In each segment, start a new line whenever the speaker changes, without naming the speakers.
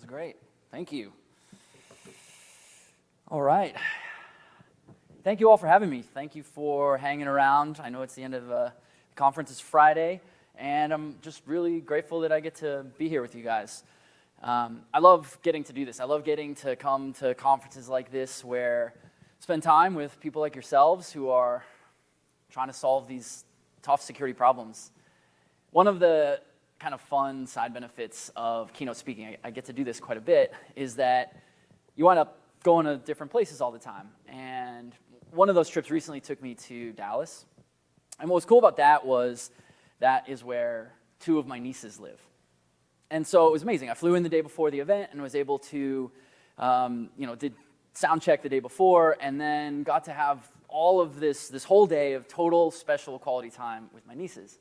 great. Thank you. All right. Thank you all for having me. Thank you for hanging around. I know it's the end of the conference. It's Friday, and I'm just really grateful that I get to be here with you guys. I love getting to do this. I love getting to come to conferences like this where spend time with people like yourselves who are trying to solve these tough security problems. One of the kind of fun side benefits of keynote speaking, I get to do this quite a bit, is that you wind up going to different places all the time. And one of those trips recently took me to Dallas. And what was cool about that was that is where two of my nieces live. And so it was amazing. I flew in the day before the event and was able to, did sound check the day before, and then got to have all of this whole day of total special quality time with my nieces.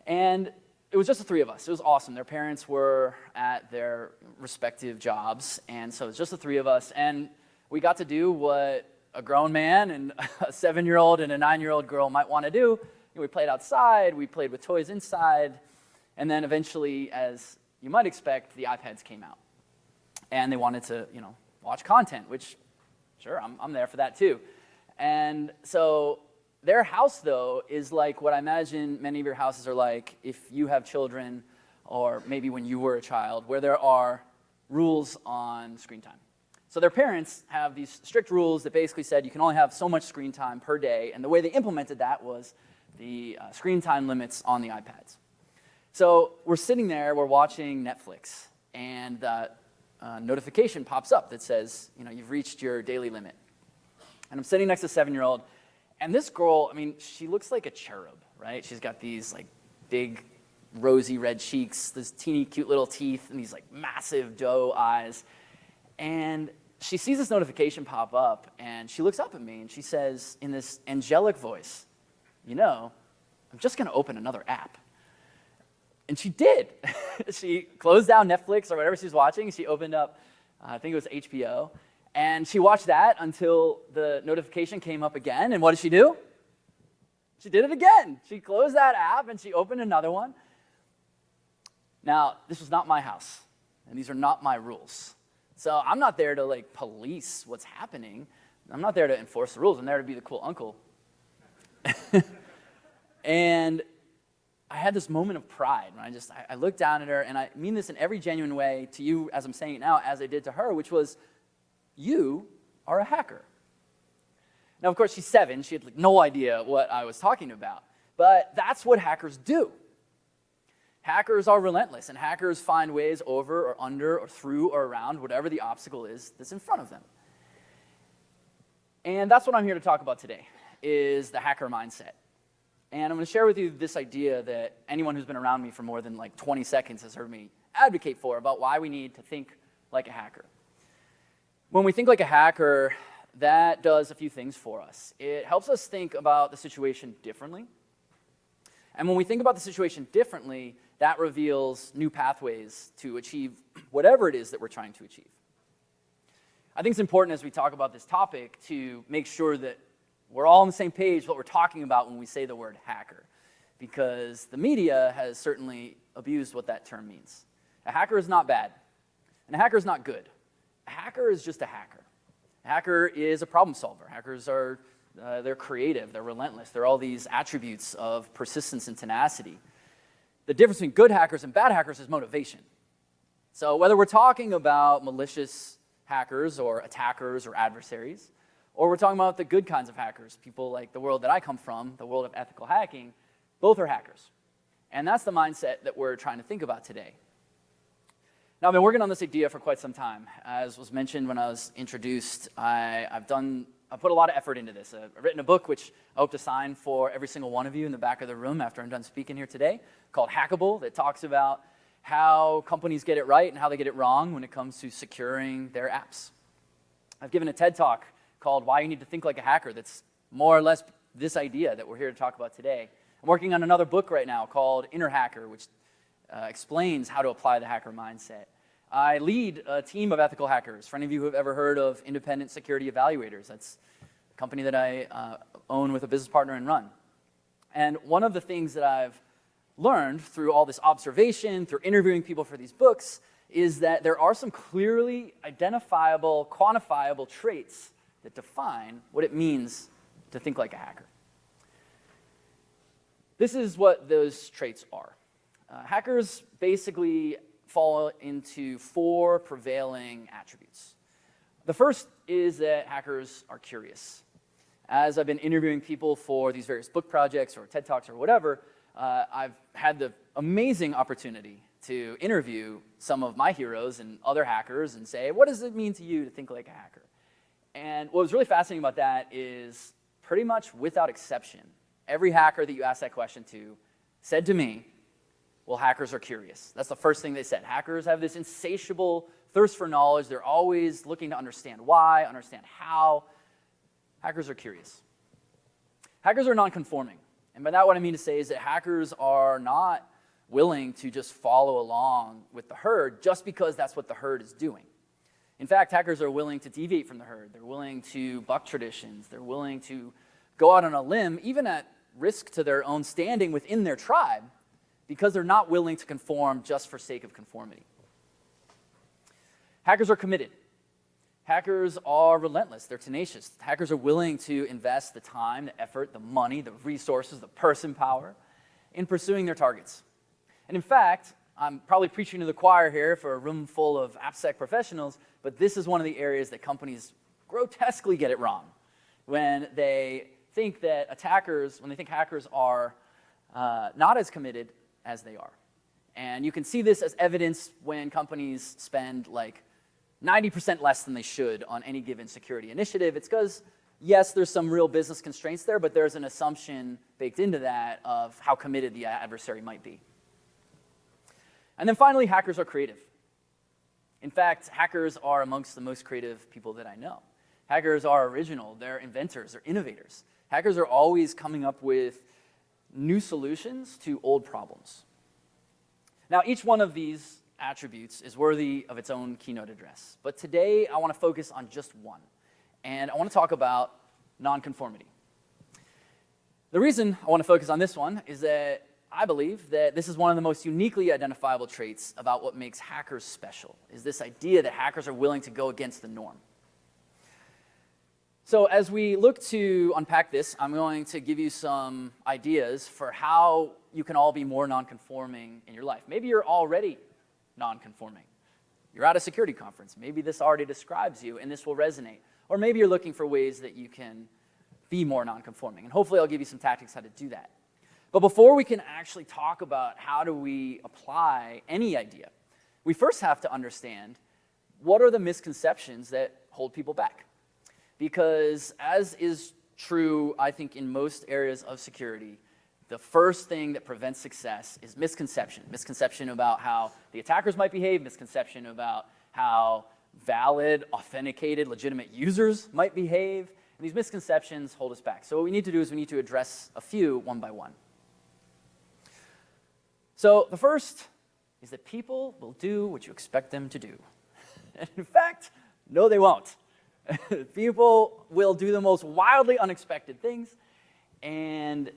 And it was just the three of us. It was awesome. Their parents were at their respective jobs, and so it was just the three of us. And we got to do what a grown man and a 7-year-old and a 9-year-old girl might want to do. We played outside, we played with toys inside, and then eventually, as you might expect, the iPads came out. And they wanted to, watch content, which, sure, I'm there for that too. And so their house, though, is like what I imagine many of your houses are like if you have children, or maybe when you were a child, where there are rules on screen time. So their parents have these strict rules that basically said you can only have so much screen time per day, and the way they implemented that was the screen time limits on the iPads. So we're sitting there, we're watching Netflix, and the notification pops up that says, you've reached your daily limit. And I'm sitting next to a 7-year-old, and this girl, she looks like a cherub, right? She's got these big, rosy red cheeks, these teeny cute little teeth, and these massive doe eyes. And she sees this notification pop up, and she looks up at me, and she says in this angelic voice, I'm just going to open another app. And she did. She closed down Netflix or whatever she was watching. She opened up, I think it was HBO, and she watched that until the notification came up again. And what did she do? She did it again. She closed that app, and she opened another one. Now, this was not my house, and these are not my rules. So I'm not there to police what's happening. I'm not there to enforce the rules. I'm there to be the cool uncle. And I had this moment of pride when I looked down at her, and I mean this in every genuine way to you as I'm saying it now, as I did to her, which was, you are a hacker. Now, of course, she's 7. She had no idea what I was talking about. But that's what hackers do. Hackers are relentless, and hackers find ways over or under or through or around whatever the obstacle is that's in front of them. And that's what I'm here to talk about today, is the hacker mindset. And I'm going to share with you this idea that anyone who's been around me for more than 20 seconds has heard me advocate for about why we need to think like a hacker. When we think like a hacker, that does a few things for us. It helps us think about the situation differently. And when we think about the situation differently, that reveals new pathways to achieve whatever it is that we're trying to achieve. I think it's important as we talk about this topic to make sure that we're all on the same page what we're talking about when we say the word hacker, because the media has certainly abused what that term means. A hacker is not bad, and a hacker is not good. A hacker is just a hacker. A hacker is a problem solver. Hackers are they're creative, they're relentless, they're all these attributes of persistence and tenacity. The difference between good hackers and bad hackers is motivation. So whether we're talking about malicious hackers or attackers or adversaries, or we're talking about the good kinds of hackers, people like the world that I come from, the world of ethical hacking, both are hackers. And that's the mindset that we're trying to think about today. Now, I've been working on this idea for quite some time. As was mentioned when I was introduced, I've put a lot of effort into this. I've written a book, which I hope to sign for every single one of you in the back of the room after I'm done speaking here today, called Hackable, that talks about how companies get it right and how they get it wrong when it comes to securing their apps. I've given a TED Talk called Why You Need to Think Like a Hacker that's more or less this idea that we're here to talk about today. I'm working on another book right now called Inner Hacker, which explains how to apply the hacker mindset. I lead a team of ethical hackers. For any of you who have ever heard of Independent Security Evaluators, that's a company that I own with a business partner and run. And one of the things that I've learned through all this observation, through interviewing people for these books, is that there are some clearly identifiable, quantifiable traits that define what it means to think like a hacker. This is what those traits are. Hackers basically fall into 4 prevailing attributes. The first is that hackers are curious. As I've been interviewing people for these various book projects or TED Talks or whatever, I've had the amazing opportunity to interview some of my heroes and other hackers and say, what does it mean to you to think like a hacker? And what was really fascinating about that is pretty much without exception, every hacker that you asked that question to said to me, well, hackers are curious. That's the first thing they said. Hackers have this insatiable thirst for knowledge. They're always looking to understand why, understand how. Hackers are curious. Hackers are non-conforming. And by that, what I mean to say is that hackers are not willing to just follow along with the herd just because that's what the herd is doing. In fact, hackers are willing to deviate from the herd. They're willing to buck traditions. They're willing to go out on a limb, even at risk to their own standing within their tribe, because they're not willing to conform just for sake of conformity. Hackers are committed. Hackers are relentless. They're tenacious. Hackers are willing to invest the time, the effort, the money, the resources, the person power in pursuing their targets. And in fact, I'm probably preaching to the choir here for a room full of AppSec professionals, but this is one of the areas that companies grotesquely get it wrong when they think that hackers are not as committed as they are. And you can see this as evidence when companies spend like 90% less than they should on any given security initiative. It's because, yes, there's some real business constraints there, but there's an assumption baked into that of how committed the adversary might be. And then finally, hackers are creative. In fact, hackers are amongst the most creative people that I know. Hackers are original, they're inventors, they're innovators. Hackers are always coming up with new solutions to old problems. Now, each one of these attributes is worthy of its own keynote address. But today, I want to focus on just one. And I want to talk about nonconformity. The reason I want to focus on this one is that I believe that this is one of the most uniquely identifiable traits about what makes hackers special, is this idea that hackers are willing to go against the norm. So as we look to unpack this, I'm going to give you some ideas for how you can all be more nonconforming in your life. Maybe you're already nonconforming. You're at a security conference. Maybe this already describes you, and this will resonate. Or maybe you're looking for ways that you can be more nonconforming. And hopefully I'll give you some tactics how to do that. But before we can actually talk about how do we apply any idea, we first have to understand what are the misconceptions that hold people back. Because as is true, I think, in most areas of security, the first thing that prevents success is misconception. Misconception about how the attackers might behave, misconception about how valid, authenticated, legitimate users might behave. And these misconceptions hold us back. So what we need to do is we need to address a few one by one. So the first is that people will do what you expect them to do. And in fact, no, they won't. People will do the most wildly unexpected things, and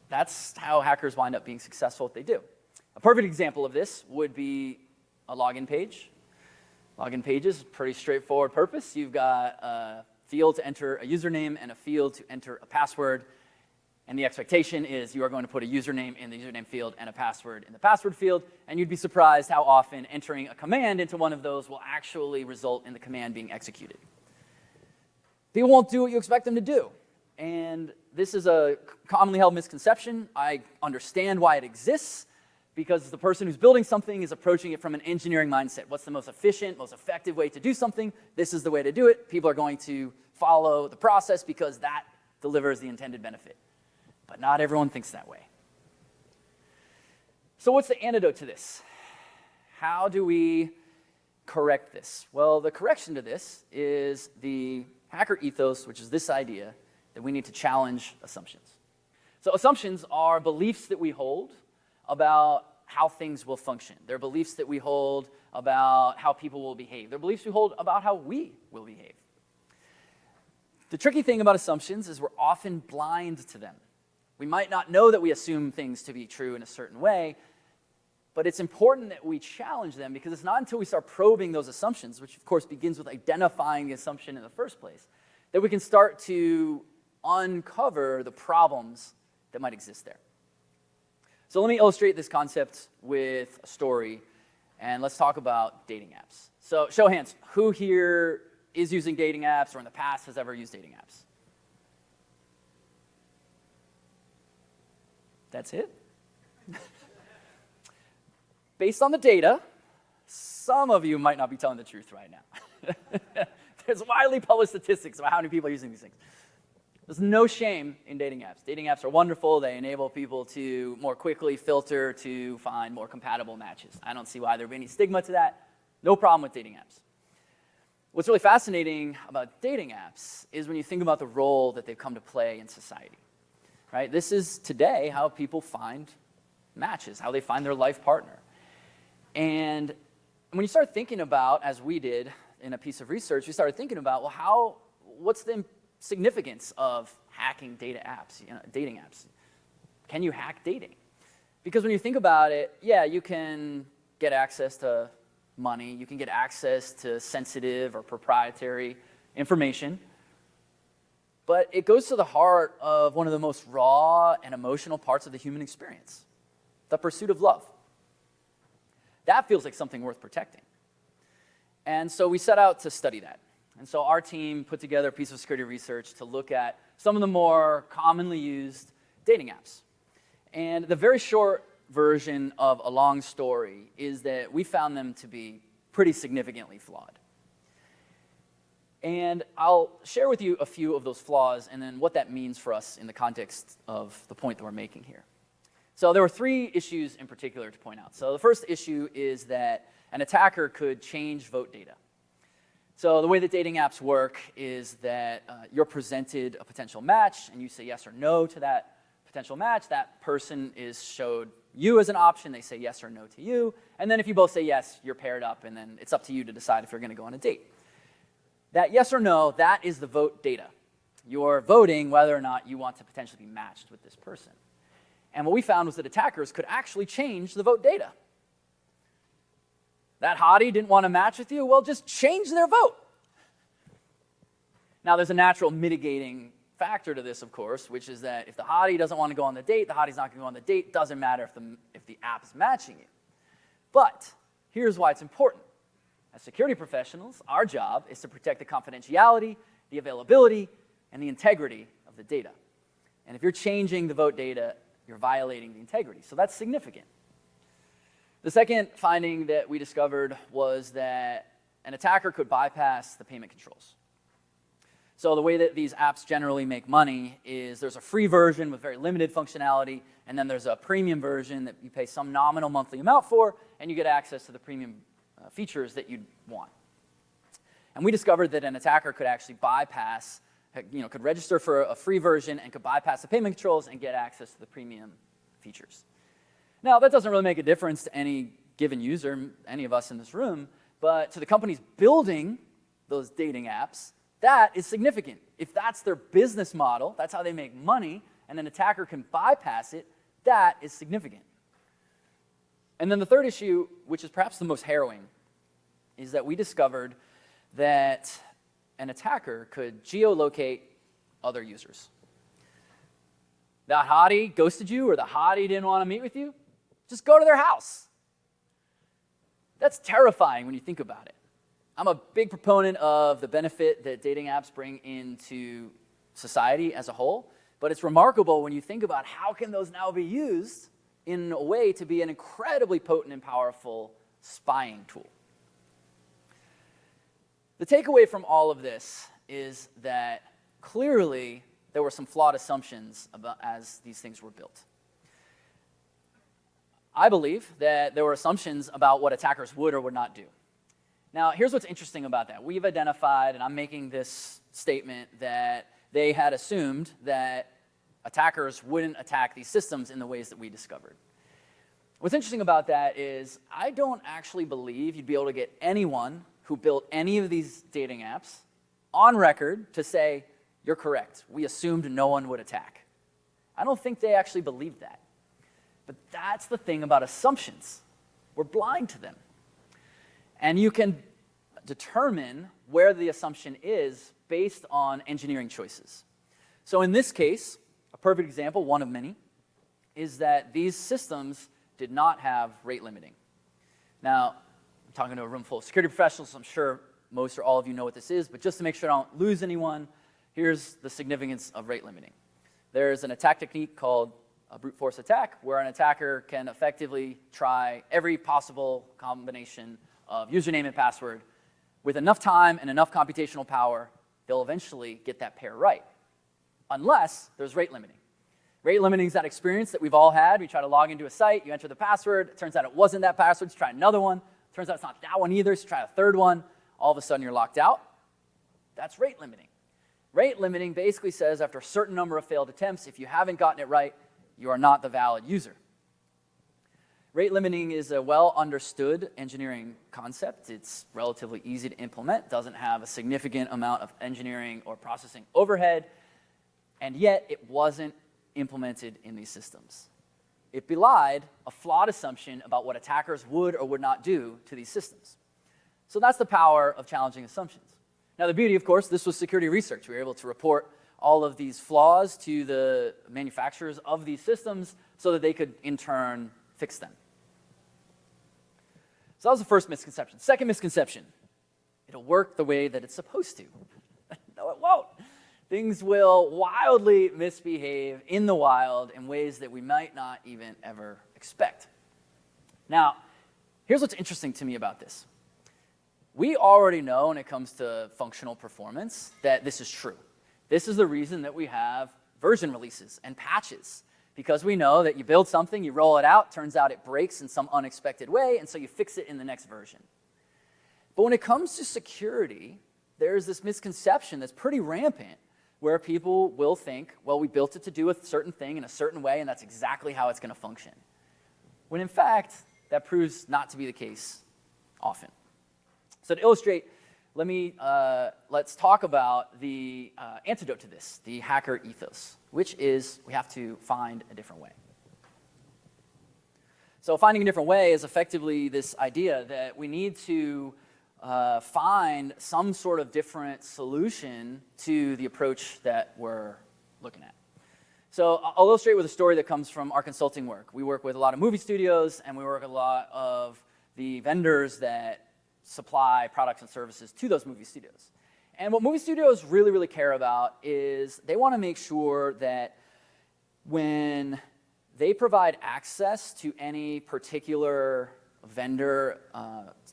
that's how hackers wind up being successful at what they do. A perfect example of this would be a login page. Login pages, pretty straightforward purpose. You've got a field to enter a username and a field to enter a password. And the expectation is you are going to put a username in the username field and a password in the password field, and you'd be surprised how often entering a command into one of those will actually result in the command being executed. People won't do what you expect them to do. And this is a commonly held misconception. I understand why it exists, because the person who's building something is approaching it from an engineering mindset. What's the most efficient, most effective way to do something? This is the way to do it. People are going to follow the process because that delivers the intended benefit. But not everyone thinks that way. So what's the antidote to this? How do we correct this? Well, the correction to this is the hacker ethos, which is this idea that we need to challenge assumptions. So assumptions are beliefs that we hold about how things will function. They're beliefs that we hold about how people will behave. They're beliefs we hold about how we will behave. The tricky thing about assumptions is we're often blind to them. We might not know that we assume things to be true in a certain way, But it's important that we challenge them because it's not until we start probing those assumptions, which of course begins with identifying the assumption in the first place, that we can start to uncover the problems that might exist there. So let me illustrate this concept with a story, and let's talk about dating apps. So show of hands, who here is using dating apps or in the past has ever used dating apps? That's it? Based on the data, some of you might not be telling the truth right now. There's widely published statistics about how many people are using these things. There's no shame in dating apps. Dating apps are wonderful. They enable people to more quickly filter to find more compatible matches. I don't see why there would be any stigma to that. No problem with dating apps. What's really fascinating about dating apps is when you think about the role that they've come to play in society. Right? This is today how people find matches, how they find their life partner. And when you start thinking about, as we did in a piece of research, we started thinking about, well, what's the significance of hacking dating apps? Can you hack dating? Because when you think about it, yeah, you can get access to money, you can get access to sensitive or proprietary information, but it goes to the heart of one of the most raw and emotional parts of the human experience, the pursuit of love. That feels like something worth protecting. And so we set out to study that. And so our team put together a piece of security research to look at some of the more commonly used dating apps. And the very short version of a long story is that we found them to be pretty significantly flawed. And I'll share with you a few of those flaws and then what that means for us in the context of the point that we're making here. So there were three issues in particular to point out. So the first issue is that an attacker could change vote data. So the way that dating apps work is that you're presented a potential match and you say yes or no to that potential match. That person is showed you as an option. They say yes or no to you. And then if you both say yes, you're paired up, and then it's up to you to decide if you're going to go on a date. That yes or no, that is the vote data. You're voting whether or not you want to potentially be matched with this person. And what we found was that attackers could actually change the vote data. That hottie didn't want to match with you? Well, just change their vote. Now, there's a natural mitigating factor to this, of course, which is that if the hottie doesn't want to go on the date, the hottie's not going to go on the date. Doesn't matter if the app is matching you. But here's why it's important. As security professionals, our job is to protect the confidentiality, the availability, and the integrity of the data. And if you're changing the vote data, you're violating the integrity. So that's significant. The second finding that we discovered was that an attacker could bypass the payment controls. So the way that these apps generally make money is there's a free version with very limited functionality, and then there's a premium version that you pay some nominal monthly amount for, and you get access to the premium features that you'd want. And we discovered that an attacker could actually bypass, could register for a free version and could bypass the payment controls and get access to the premium features. Now, that doesn't really make a difference to any given user, any of us in this room, but to the companies building those dating apps, that is significant. If that's their business model, that's how they make money, and an attacker can bypass it, that is significant. And then the third issue, which is perhaps the most harrowing, is that we discovered that an attacker could geolocate other users. That hottie ghosted you, or the hottie didn't want to meet with you, just go to their house. That's terrifying when you think about it. I'm a big proponent of the benefit that dating apps bring into society as a whole, but it's remarkable when you think about how can those now be used in a way to be an incredibly potent and powerful spying tool. The takeaway from all of this is that clearly there were some flawed assumptions about as these things were built. I believe that there were assumptions about what attackers would or would not do. Now, here's what's interesting about that. We've identified, and I'm making this statement, that they had assumed that attackers wouldn't attack these systems in the ways that we discovered. What's interesting about that is I don't actually believe you'd be able to get anyone who built any of these dating apps on record to say, you're correct, we assumed no one would attack. I don't think they actually believed that. But that's the thing about assumptions. We're blind to them. And you can determine where the assumption is based on engineering choices. So in this case, a perfect example, one of many, is that these systems did not have rate limiting. Now, I'm talking to a room full of security professionals, so I'm sure most or all of you know what this is, but just to make sure I don't lose anyone, here's the significance of rate limiting. There's an attack technique called a brute force attack, where an attacker can effectively try every possible combination of username and password. With enough time and enough computational power, they'll eventually get that pair right, unless there's rate limiting. Rate limiting is that experience that we've all had. We try to log into a site, you enter the password, it turns out it wasn't that password, so try another one. It turns out it's not that one either, so try a third one. All of a sudden you're locked out. That's rate limiting. Rate limiting basically says after a certain number of failed attempts, if you haven't gotten it right, you are not the valid user. Rate limiting is a well-understood engineering concept. It's relatively easy to implement, doesn't have a significant amount of engineering or processing overhead, and yet it wasn't implemented in these systems. It belied a flawed assumption about what attackers would or would not do to these systems. So that's the power of challenging assumptions. Now the beauty, of course, this was security research. We were able to report all of these flaws to the manufacturers of these systems so that they could, in turn, fix them. So that was the first misconception. Second misconception, it'll work the way that it's supposed to. No, it won't. Things will wildly misbehave in the wild in ways that we might not even ever expect. Now, here's what's interesting to me about this. We already know when it comes to functional performance that this is true. This is the reason that we have version releases and patches, because we know that you build something, you roll it out, turns out it breaks in some unexpected way, and so you fix it in the next version. But when it comes to security, there's this misconception that's pretty rampant where people will think, well, we built it to do a certain thing in a certain way, and that's exactly how it's going to function. When in fact, that proves not to be the case often. So to illustrate, let's talk about the antidote to this, the hacker ethos, which is we have to find a different way. So finding a different way is effectively this idea that we need to find some sort of different solution to the approach that we're looking at. So I'll illustrate with a story that comes from our consulting work. We work with a lot of movie studios, and we work with a lot of the vendors that supply products and services to those movie studios. And what movie studios really, really care about is they want to make sure that when they provide access to any particular vendor,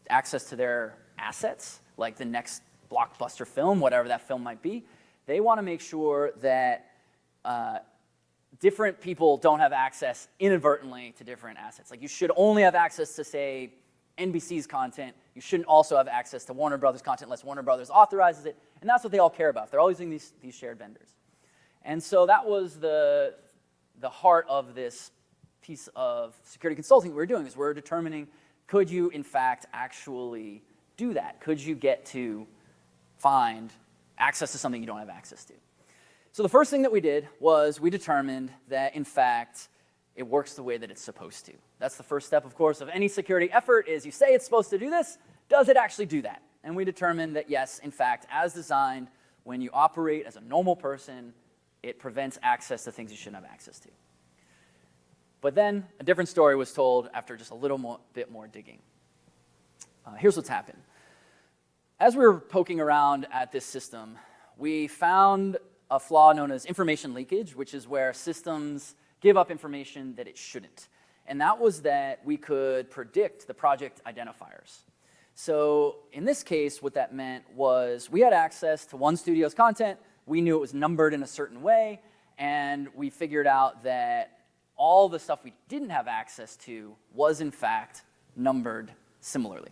access to their assets, like the next blockbuster film, whatever that film might be, they want to make sure that different people don't have access inadvertently to different assets. Like you should only have access to, say, NBC's content. You shouldn't also have access to Warner Brothers content unless Warner Brothers authorizes it. And that's what they all care about. They're all using these shared vendors. And so that was the heart of this piece of security consulting we're doing, is we're determining, could you in fact actually do that? Could you get to find access to something you don't have access to? So the first thing that we did was we determined that in fact it works the way that it's supposed to. That's the first step, of course, of any security effort is you say it's supposed to do this, does it actually do that? And we determined that yes, in fact, as designed, when you operate as a normal person, it prevents access to things you shouldn't have access to. But then a different story was told after just a little bit more digging. Here's what's happened. As we were poking around at this system, we found a flaw known as information leakage, which is where systems give up information that it shouldn't. And that was that we could predict the project identifiers. So in this case, what that meant was we had access to one studio's content, we knew it was numbered in a certain way, and we figured out that all the stuff we didn't have access to was in fact numbered similarly.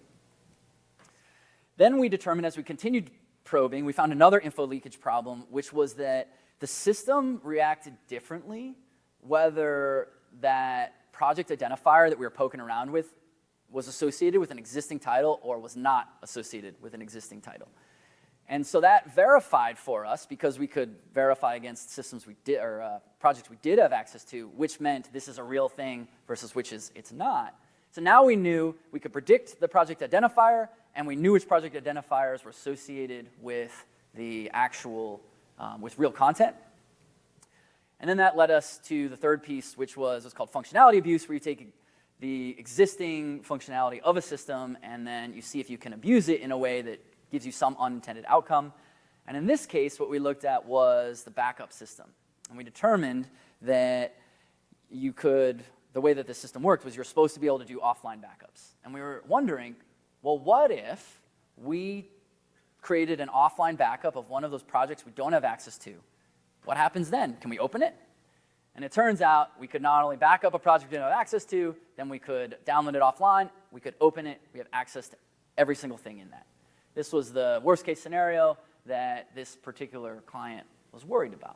Then we determined, as we continued probing, we found another info leakage problem, which was that the system reacted differently whether that project identifier that we were poking around with was associated with an existing title or was not associated with an existing title. And so that verified for us, because we could verify against systems we did, or projects we did have access to, which meant this is a real thing versus which is it's not, So now we knew we could predict the project identifier, and we knew which project identifiers were associated with the actual, with real content. And then that led us to the third piece, which was what's called functionality abuse, where you take the existing functionality of a system, and then you see if you can abuse it in a way that gives you some unintended outcome. And in this case, what we looked at was the backup system. And we determined that you could, the way that the system worked was you're supposed to be able to do offline backups. And we were wondering, well, what if we created an offline backup of one of those projects we don't have access to? What happens then? Can we open it? And it turns out we could not only back up a project we didn't have access to, then we could download it offline, we could open it, we have access to every single thing in that. This was the worst case scenario that this particular client was worried about.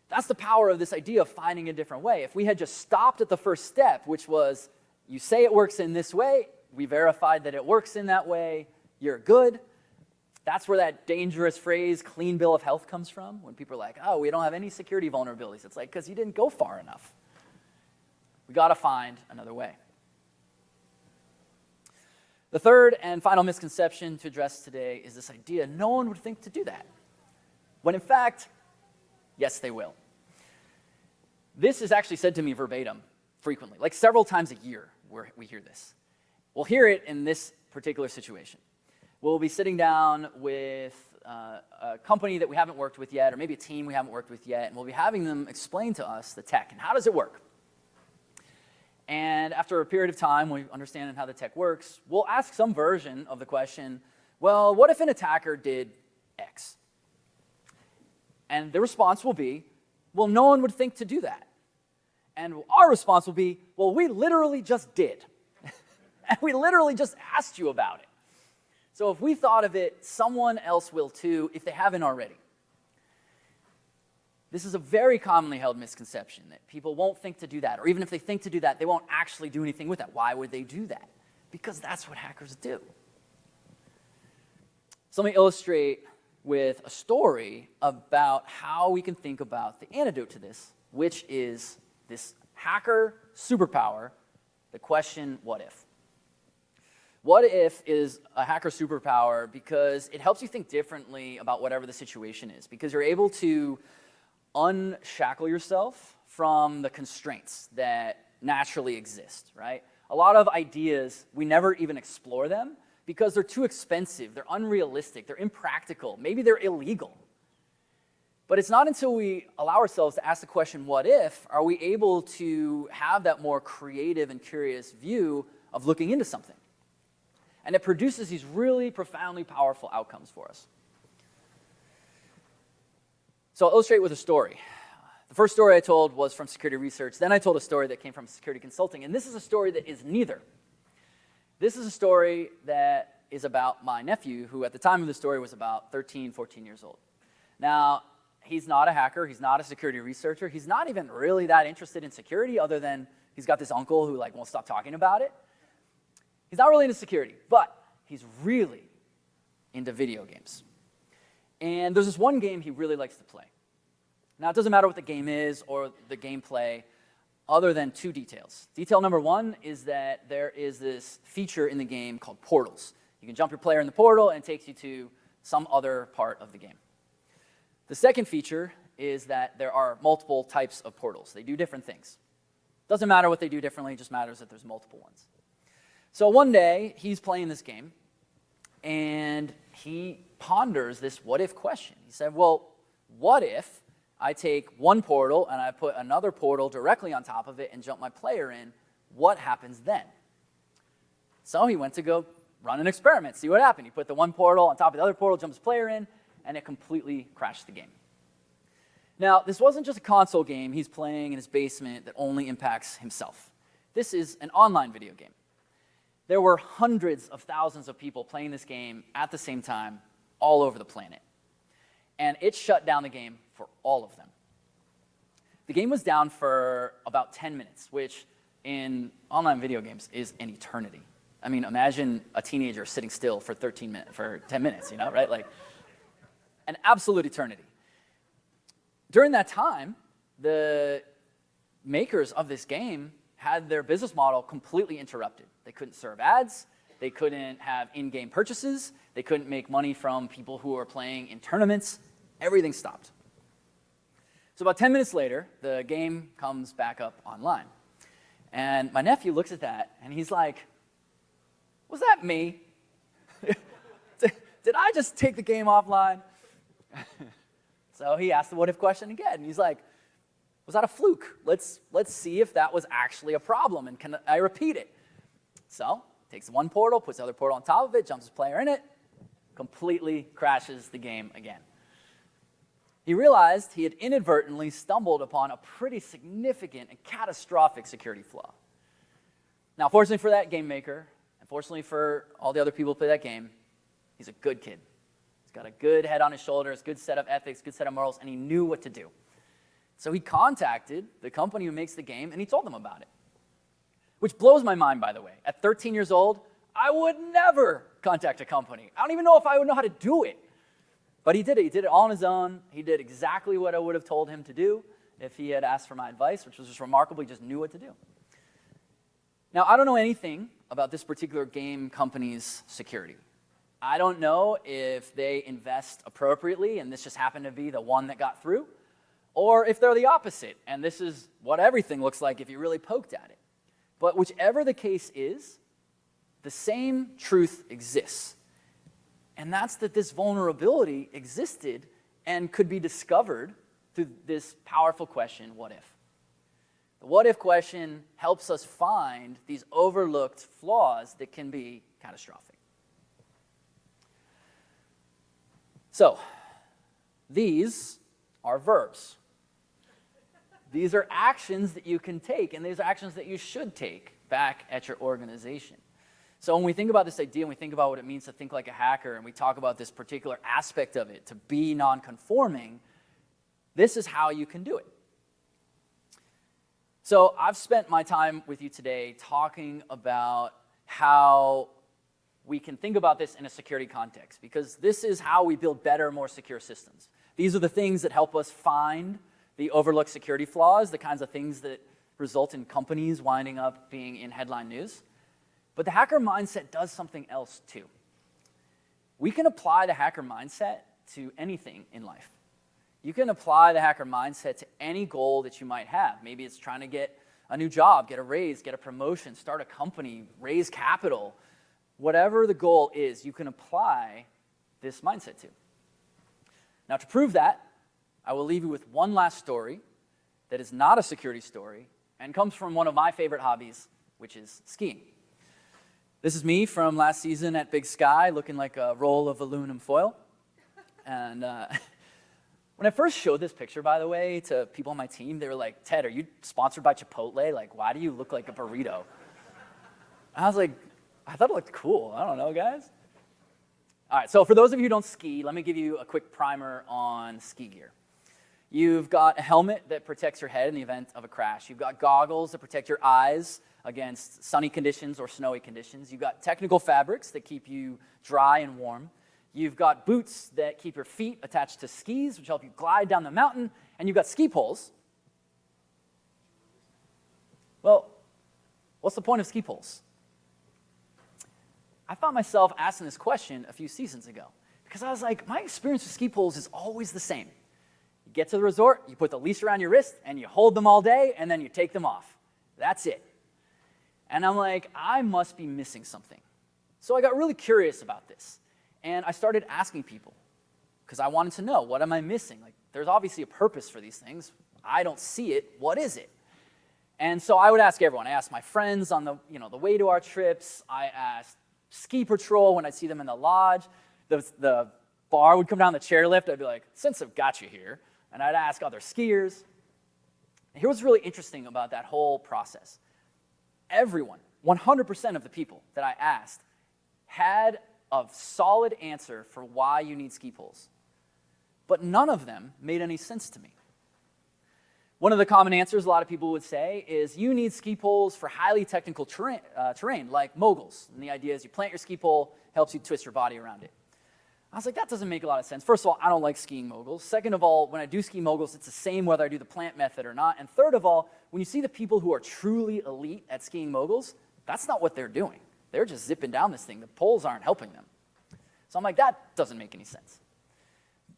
That's the power of this idea of finding a different way. If we had just stopped at the first step, which was you say it works in this way, we verified that it works in that way, you're good. That's where that dangerous phrase, clean bill of health, comes from. When people are like, oh, we don't have any security vulnerabilities. It's like, because you didn't go far enough. We got to find another way. The third and final misconception to address today is this idea no one would think to do that. When in fact, yes, they will. This is actually said to me verbatim frequently, like several times a year we hear this. We'll hear it in this particular situation. We'll be sitting down with a company that we haven't worked with yet, or maybe a team we haven't worked with yet, and we'll be having them explain to us the tech and how does it work. And after a period of time, we understand how the tech works, we'll ask some version of the question, well, what if an attacker did X? And the response will be, well, no one would think to do that. And our response will be, well, we literally just did. And we literally just asked you about it. So if we thought of it, someone else will too, if they haven't already. This is a very commonly held misconception, that people won't think to do that, or even if they think to do that, they won't actually do anything with that. Why would they do that? Because that's what hackers do. So let me illustrate with a story about how we can think about the antidote to this, which is this hacker superpower, the question, what if? What if is a hacker superpower because it helps you think differently about whatever the situation is, because you're able to unshackle yourself from the constraints that naturally exist, right? A lot of ideas, we never even explore them because they're too expensive, they're unrealistic, they're impractical, maybe they're illegal. But it's not until we allow ourselves to ask the question, what if, are we able to have that more creative and curious view of looking into something. And it produces these really profoundly powerful outcomes for us. So I'll illustrate with a story. The first story I told was from security research. Then I told a story that came from security consulting. And this is a story that is neither. This is a story that is about my nephew, who at the time of the story was about 13, 14 years old. Now, he's not a hacker. He's not a security researcher. He's not even really that interested in security, other than he's got this uncle who won't stop talking about it. He's not really into security, but he's really into video games. And there's this one game he really likes to play. Now, it doesn't matter what the game is or the gameplay, other than two details. Detail number one is that there is this feature in the game called portals. You can jump your player in the portal, and it takes you to some other part of the game. The second feature is that there are multiple types of portals. They do different things. Doesn't matter what they do differently, it just matters that there's multiple ones. So one day, he's playing this game, and he ponders this what-if question. He said, well, what if I take one portal and I put another portal directly on top of it and jump my player in? What happens then? So he went to go run an experiment, see what happened. He put the one portal on top of the other portal, jumps his player in, and it completely crashed the game. Now, this wasn't just a console game he's playing in his basement that only impacts himself. This is an online video game. There were hundreds of thousands of people playing this game at the same time all over the planet. And it shut down the game for all of them. The game was down for about 10 minutes, which in online video games is an eternity. I mean, imagine a teenager sitting still for 10 minutes, right? Like, an absolute eternity. During that time, the makers of this game had their business model completely interrupted. They couldn't serve ads. They couldn't have in-game purchases. They couldn't make money from people who were playing in tournaments. Everything stopped. So about 10 minutes later, the game comes back up online. And my nephew looks at that, and he's like, was that me? Did I just take the game offline? So he asked the what-if question again, and he's like, was that a fluke? Let's see if that was actually a problem, and can I repeat it? So takes one portal, puts the other portal on top of it, jumps his player in it, completely crashes the game again. He realized he had inadvertently stumbled upon a pretty significant and catastrophic security flaw. Now, fortunately for that game maker, and fortunately for all the other people who play that game, he's a good kid. He's got a good head on his shoulders, good set of ethics, good set of morals, and he knew what to do. So he contacted the company who makes the game, and he told them about it. Which blows my mind, by the way. At 13 years old, I would never contact a company. I don't even know if I would know how to do it. But he did it. He did it all on his own. He did exactly what I would have told him to do if he had asked for my advice, which was just remarkable. He just knew what to do. Now, I don't know anything about this particular game company's security. I don't know if they invest appropriately, and this just happened to be the one that got through, or if they're the opposite, and this is what everything looks like if you really poked at it. But whichever the case is, the same truth exists. And that's that this vulnerability existed and could be discovered through this powerful question, what if? The what if question helps us find these overlooked flaws that can be catastrophic. So, these are verbs. These are actions that you can take, and these are actions that you should take back at your organization. So when we think about this idea and we think about what it means to think like a hacker, and we talk about this particular aspect of it, to be non-conforming, this is how you can do it. So I've spent my time with you today talking about how we can think about this in a security context, because this is how we build better, more secure systems. These are the things that help us find the overlooked security flaws, the kinds of things that result in companies winding up being in headline news. But the hacker mindset does something else too. We can apply the hacker mindset to anything in life. You can apply the hacker mindset to any goal that you might have. Maybe it's trying to get a new job, get a raise, get a promotion, start a company, raise capital. Whatever the goal is, you can apply this mindset to. Now, to prove that, I will leave you with one last story that is not a security story and comes from one of my favorite hobbies, which is skiing. This is me from last season at Big Sky, looking like a roll of aluminum foil. And when I first showed this picture, by the way, to people on my team, they were like, Ted, are you sponsored by Chipotle? Like, why do you look like a burrito? And I was like, I thought it looked cool. I don't know, guys. All right, so for those of you who don't ski, let me give you a quick primer on ski gear. You've got a helmet that protects your head in the event of a crash. You've got goggles that protect your eyes against sunny conditions or snowy conditions. You've got technical fabrics that keep you dry and warm. You've got boots that keep your feet attached to skis, which help you glide down the mountain. And you've got ski poles. Well, what's the point of ski poles? I found myself asking this question a few seasons ago because I was like, my experience with ski poles is always the same. You get to the resort, you put the leash around your wrist, and you hold them all day, and then you take them off. That's it. And I'm like, I must be missing something. So I got really curious about this, and I started asking people because I wanted to know, what am I missing? Like, there's obviously a purpose for these things. I don't see it. What is it? And so I would ask everyone. I asked my friends on the way to our trips. I asked ski patrol when I'd see them in the lodge. The bar would come down the chairlift. I'd be like, since I've got you here. And I'd ask other skiers. And here's what's really interesting about that whole process. Everyone, 100% of the people that I asked had a solid answer for why you need ski poles. But none of them made any sense to me. One of the common answers a lot of people would say is you need ski poles for highly technical terrain like moguls. And the idea is you plant your ski pole, helps you twist your body around it. I was like, that doesn't make a lot of sense. First of all, I don't like skiing moguls. Second of all, when I do ski moguls, it's the same whether I do the plant method or not. And third of all, when you see the people who are truly elite at skiing moguls, that's not what they're doing. They're just zipping down this thing. The poles aren't helping them. So I'm like, that doesn't make any sense.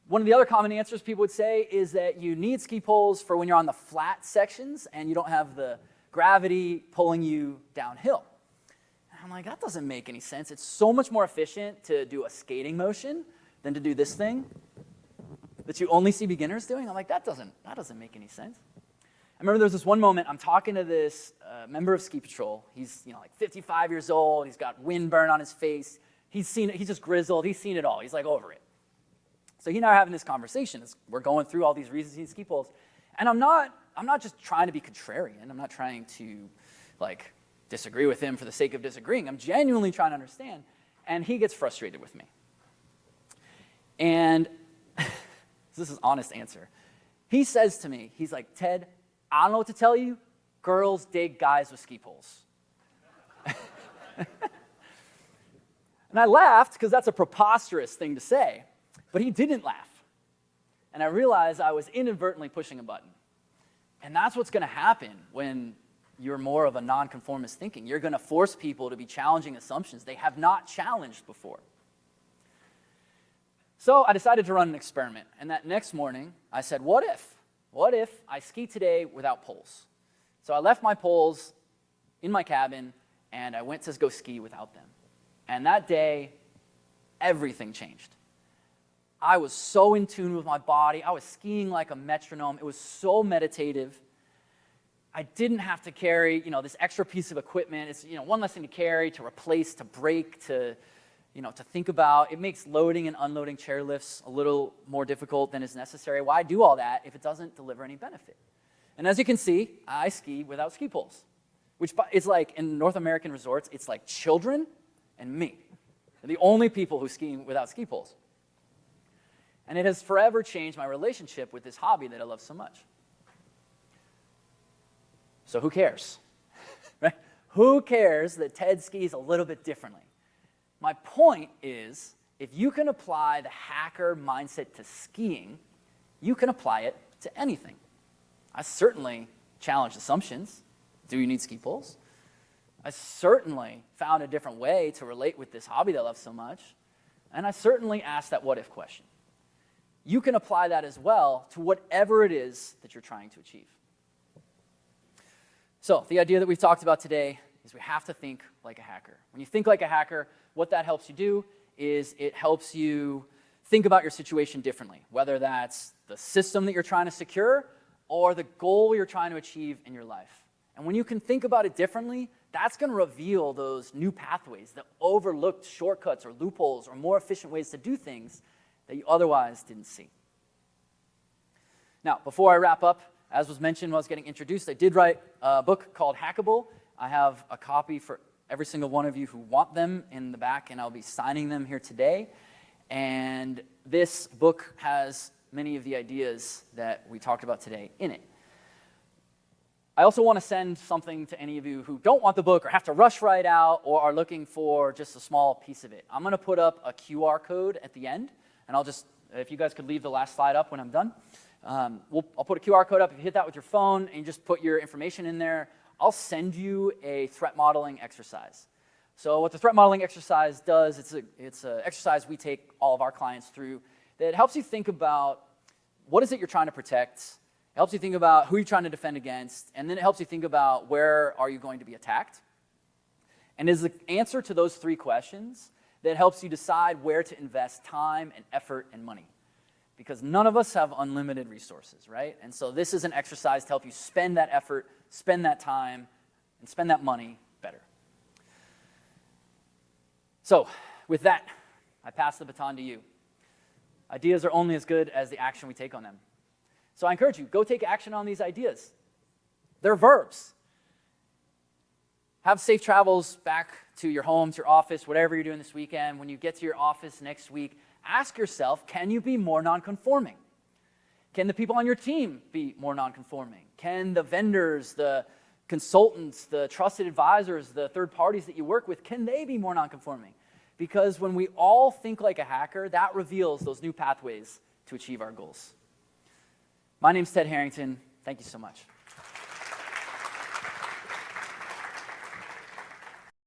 One of the other common answers people would say is that you need ski poles for when you're on the flat sections and you don't have the gravity pulling you downhill. I'm like, that doesn't make any sense. It's so much more efficient to do a skating motion than to do this thing that you only see beginners doing. I'm like, that doesn't make any sense. I remember there was this one moment, I'm talking to this member of Ski Patrol. He's like 55 years old. He's got windburn on his face. He's seen it. He's just grizzled. He's seen it all. He's like over it. So he and I are having this conversation. We're going through all these reasons he needs ski poles. And I'm not just trying to be contrarian. I'm not trying to like disagree with him for the sake of disagreeing. I'm genuinely trying to understand. And he gets frustrated with me. And this is honest answer. He says to me, he's like, Ted, I don't know what to tell you. Girls dig guys with ski poles. And I laughed because that's a preposterous thing to say. But he didn't laugh. And I realized I was inadvertently pushing a button. And that's what's going to happen when you're more of a nonconformist thinking. You're going to force people to be challenging assumptions they have not challenged before. So I decided to run an experiment. And that next morning, I said, what if I ski today without poles? So I left my poles in my cabin, and I went to go ski without them. And that day, everything changed. I was so in tune with my body. I was skiing like a metronome. It was so meditative. I didn't have to carry, this extra piece of equipment. It's, one less thing to carry, to replace, to break, to think about. It makes loading and unloading chairlifts a little more difficult than is necessary. Why do all that if it doesn't deliver any benefit? And as you can see, I ski without ski poles, which is like, in North American resorts, it's like children and me. They're the only people who ski without ski poles. And it has forever changed my relationship with this hobby that I love so much. So who cares? Right? Who cares that Ted skis a little bit differently? My point is, if you can apply the hacker mindset to skiing, you can apply it to anything. I certainly challenged assumptions. Do you need ski poles? I certainly found a different way to relate with this hobby that I love so much. And I certainly asked that what if question. You can apply that as well to whatever it is that you're trying to achieve. So the idea that we've talked about today is we have to think like a hacker. When you think like a hacker, what that helps you do is it helps you think about your situation differently, whether that's the system that you're trying to secure or the goal you're trying to achieve in your life. And when you can think about it differently, that's going to reveal those new pathways, the overlooked shortcuts or loopholes or more efficient ways to do things that you otherwise didn't see. Now, before I wrap up, as was mentioned when I was getting introduced, I did write a book called Hackable. I have a copy for every single one of you who want them in the back, and I'll be signing them here today. And this book has many of the ideas that we talked about today in it. I also want to send something to any of you who don't want the book or have to rush right out or are looking for just a small piece of it. I'm going to put up a QR code at the end, and if you guys could leave the last slide up when I'm done. I'll put a QR code up. If you hit that with your phone and you just put your information in there, I'll send you a threat modeling exercise. So what the threat modeling exercise does, it's an exercise we take all of our clients through that helps you think about what is it you're trying to protect. It helps you think about who you're trying to defend against, and then it helps you think about where are you going to be attacked. And is the answer to those three questions that helps you decide where to invest time and effort and money. Because none of us have unlimited resources, right? And so this is an exercise to help you spend that effort, spend that time, and spend that money better. So with that, I pass the baton to you. Ideas are only as good as the action we take on them. So I encourage you, go take action on these ideas. They're verbs. Have safe travels back to your home, to your office, whatever you're doing this weekend. When you get to your office next week, ask yourself, can you be more nonconforming? Can the people on your team be more nonconforming? Can the vendors, the consultants, the trusted advisors, the third parties that you work with, can they be more nonconforming? because when we all think like a hacker, that reveals those new pathways to achieve our goals. My name's Ted Harrington. Thank you so much.